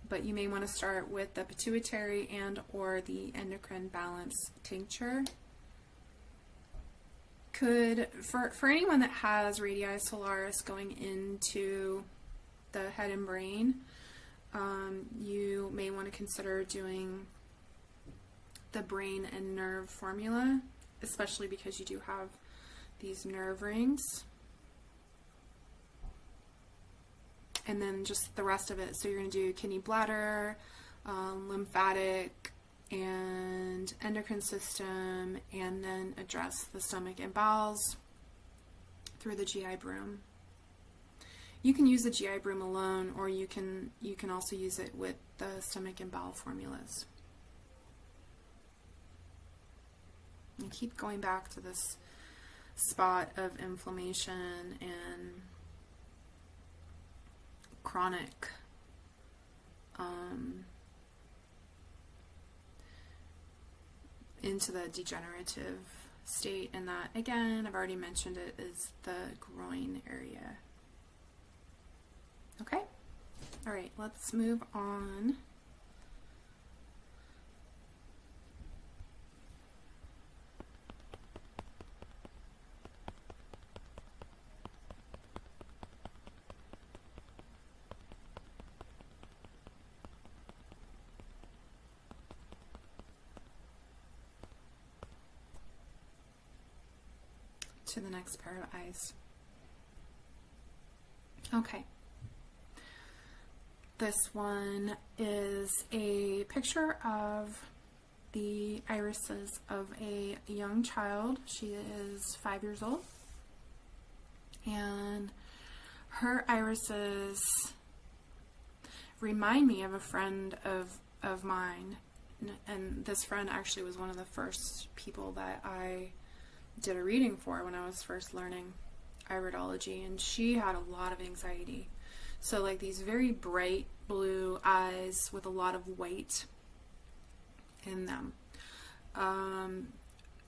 but you may want to start with the pituitary and or the endocrine balance tincture. Could, for anyone that has radii solaris going into the head and brain, you may want to consider doing the brain and nerve formula, especially because you do have these nerve rings. And then just the rest of it. So you're going to do kidney, bladder, lymphatic, and endocrine system, and then address the stomach and bowels through the GI broom. You can use the GI broom alone, or you can also use it with the stomach and bowel formulas. And keep going back to this spot of inflammation and chronic into the degenerative state, and that, again, I've already mentioned it, is the groin area. Okay? All right, let's move on. To the next pair of eyes. Okay. This one is a picture of the irises of a young child. She is 5 years old. And her irises remind me of a friend of mine. And this friend actually was one of the first people that I did a reading for when I was first learning Iridology, and she had a lot of anxiety. So like these very bright blue eyes with a lot of white in them.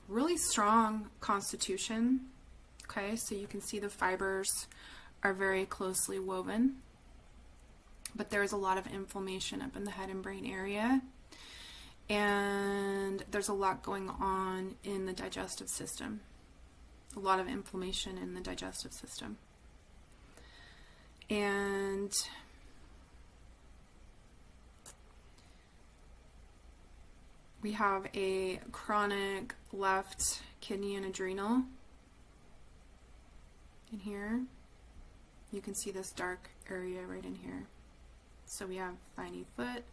Really strong constitution. Okay, so you can see the fibers are very closely woven, but there's a lot of inflammation up in the head and brain area. And there's a lot going on in the digestive system. A lot of inflammation in the digestive system. And we have a chronic left kidney and adrenal in here. You can see this dark area right in here. So we have tiny foot,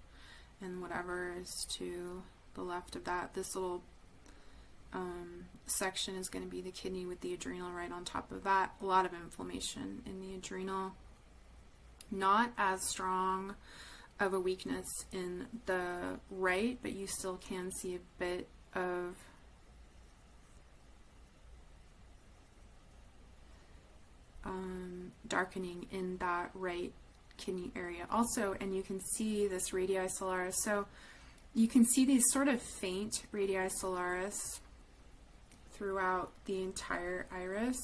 and whatever is to the left of that, this little section is going to be the kidney with the adrenal right on top of that. A lot of inflammation in the adrenal. Not as strong of a weakness in the right, but you still can see a bit of darkening in that right kidney area also. And you can see this radii solaris. So you can see these sort of faint radii solaris throughout the entire iris.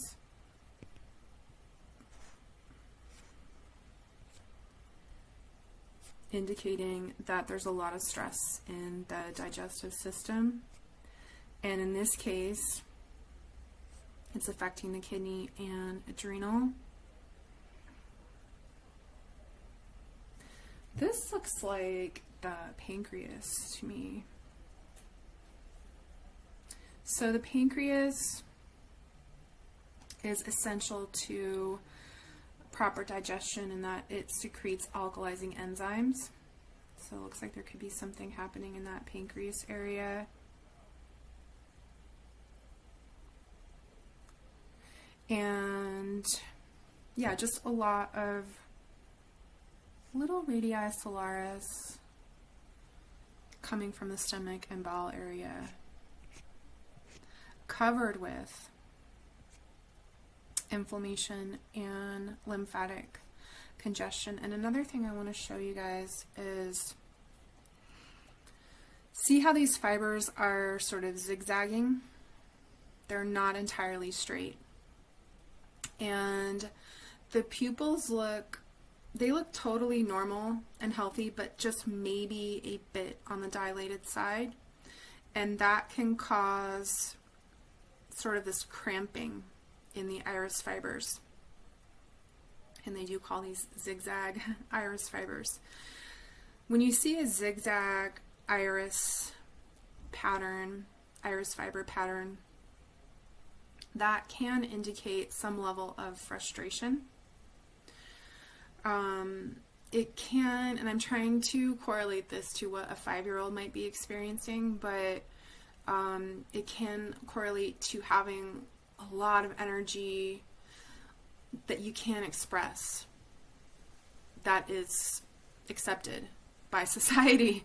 Indicating that there's a lot of stress in the digestive system. And in this case, it's affecting the kidney and adrenal. This looks like the pancreas to me. So the pancreas is essential to proper digestion in that it secretes alkalizing enzymes. So it looks like there could be something happening in that pancreas area. And yeah, just a lot of little radii solaris coming from the stomach and bowel area, covered with inflammation and lymphatic congestion. And another thing I want to show you guys is, see how these fibers are sort of zigzagging? They're not entirely straight. And the pupils look totally normal and healthy, but just maybe a bit on the dilated side. And that can cause sort of this cramping in the iris fibers. And they do call these zigzag iris fibers. When you see a zigzag iris pattern, iris fiber pattern, that can indicate some level of frustration. It can, and I'm trying to correlate this to what a 5-year-old might be experiencing, but it can correlate to having a lot of energy that you can't express, that is accepted by society.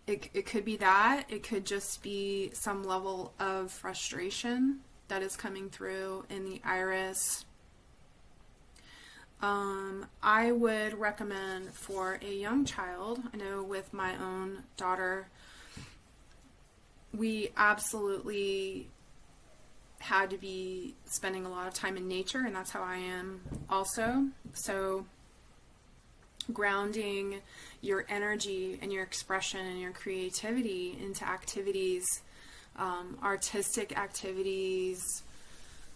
It could be that. It could just be some level of frustration that is coming through in the iris. I would recommend for a young child, I know with my own daughter, we absolutely had to be spending a lot of time in nature, and that's how I am also. So grounding your energy and your expression and your creativity into activities, artistic activities,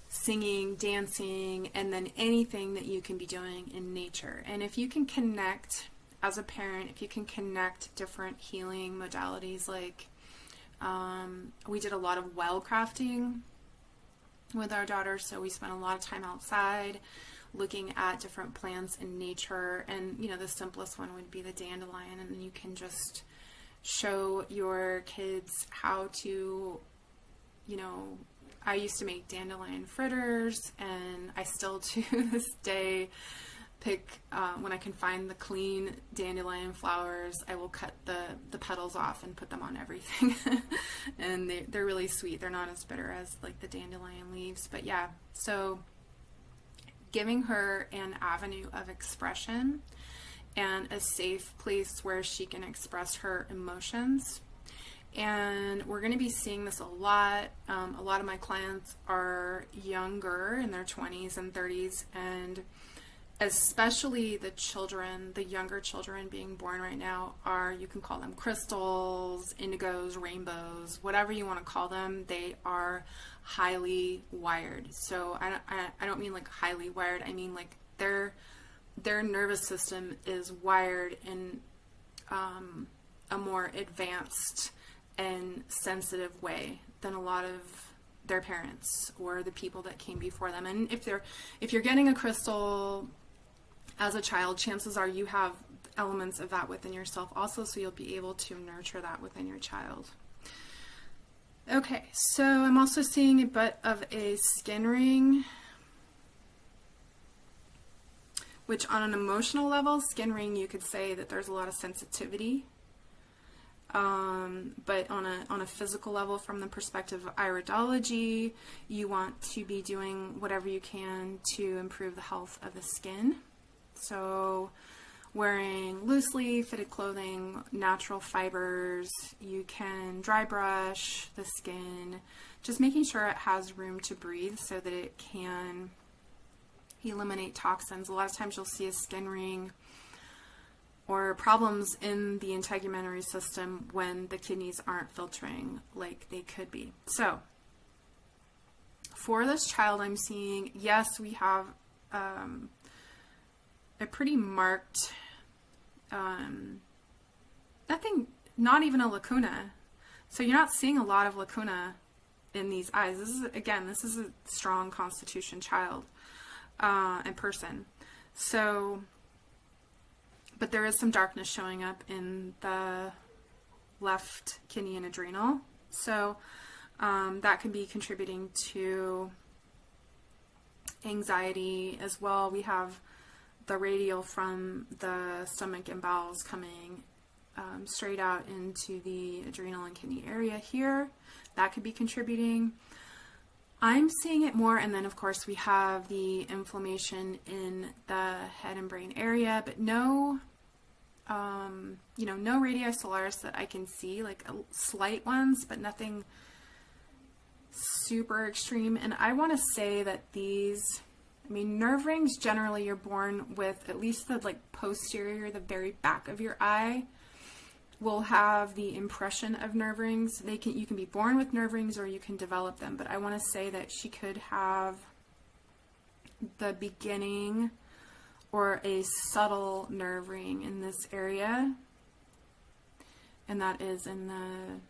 singing, dancing, and then anything that you can be doing in nature. And if you can connect, as a parent, if you can connect different healing modalities, like we did a lot of well crafting with our daughter, so we spent a lot of time outside looking at different plants in nature. And you know, the simplest one would be the dandelion, and then you can just show your kids how to, you know, I used to make dandelion fritters, and I still to this day pick, when I can find the clean dandelion flowers, I will cut the petals off and put them on everything. And they're really sweet. They're not as bitter as like the dandelion leaves. But yeah, so giving her an avenue of expression and a safe place where she can express her emotions. And we're going to be seeing this a lot. A lot of my clients are younger, in their 20s and 30s, and especially the children, the younger children being born right now are, you can call them crystals, indigos, rainbows, whatever you want to call them. They are highly wired. So I don't mean like highly wired. I mean like their nervous system is wired in a more advanced and sensitive way than a lot of their parents or the people that came before them. And if you're getting a crystal as a child, chances are you have elements of that within yourself also, so you'll be able to nurture that within your child. Okay, so I'm also seeing a bit of a skin ring, which on an emotional level, skin ring, you could say that there's a lot of sensitivity. But on a physical level, from the perspective of iridology, you want to be doing whatever you can to improve the health of the skin. So wearing loosely fitted clothing, natural fibers, you can dry brush the skin, just making sure it has room to breathe so that it can eliminate toxins. A lot of times you'll see a skin ring or problems in the integumentary system when the kidneys aren't filtering like they could be. So for this child, I'm seeing, yes, we have a pretty marked, not even a lacuna. So you're not seeing a lot of lacuna in these eyes. This is a strong constitution child and person. So, but there is some darkness showing up in the left kidney and adrenal. So that can be contributing to anxiety as well. We have the radial from the stomach and bowels coming straight out into the adrenal and kidney area here. That could be contributing. I'm seeing it more, and then of course we have the inflammation in the head and brain area, but no radii solaris that I can see, like slight ones, but nothing super extreme. And I want to say that nerve rings, generally you're born with, at least the posterior, the very back of your eye will have the impression of nerve rings. You can be born with nerve rings or you can develop them, but I want to say that she could have the beginning or a subtle nerve ring in this area and that is in the,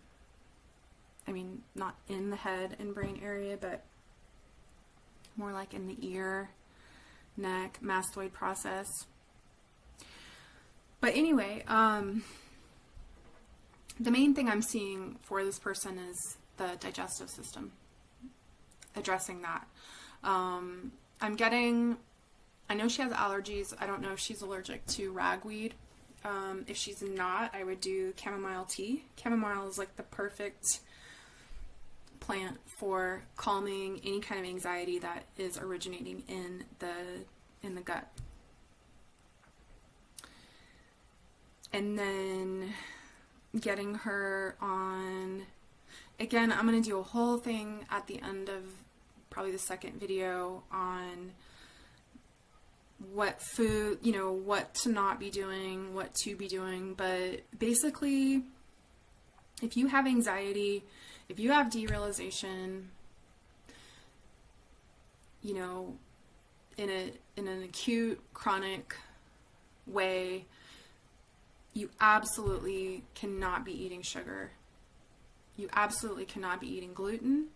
I mean, not in the head and brain area, but more like in the ear, neck, mastoid process. But anyway, the main thing I'm seeing for this person is the digestive system, addressing that. I know she has allergies. I don't know if she's allergic to ragweed. If she's not, I would do chamomile tea. Chamomile is like the perfect plant for calming any kind of anxiety that is originating in the gut. And then getting her on, again, I'm going to do a whole thing at the end of probably the second video on what food, what to not be doing, what to be doing. But basically, if you have anxiety, if you have derealization, in an acute, chronic way, you absolutely cannot be eating sugar. You absolutely cannot be eating gluten.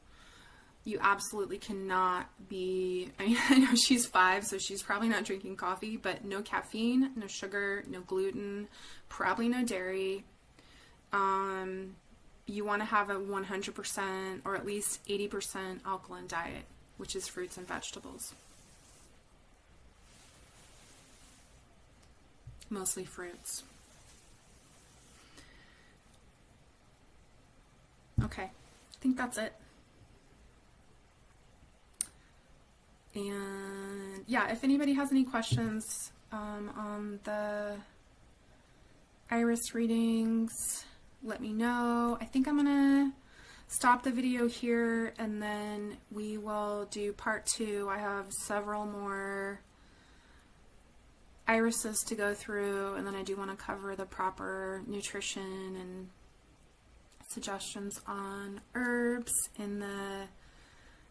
You absolutely cannot be, I know she's 5, so she's probably not drinking coffee, but no caffeine, no sugar, no gluten, probably no dairy. You want to have a 100% or at least 80% alkaline diet, which is fruits and vegetables. Mostly fruits. Okay, I think that's it. And yeah, if anybody has any questions on the iris readings, let me know. I think I'm gonna stop the video here and then we will do part 2. I have several more irises to go through, and then I do want to cover the proper nutrition and suggestions on herbs in the,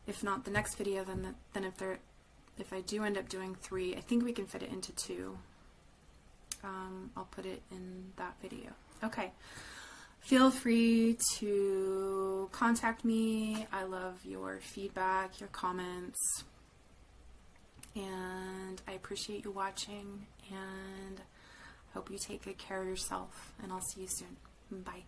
if not the next video, then if I do end up doing 3, I think we can fit it into 2. I'll put it in that video. Okay. Feel free to contact me. I love your feedback, your comments, and I appreciate you watching, and hope you take good care of yourself, and I'll see you soon. Bye.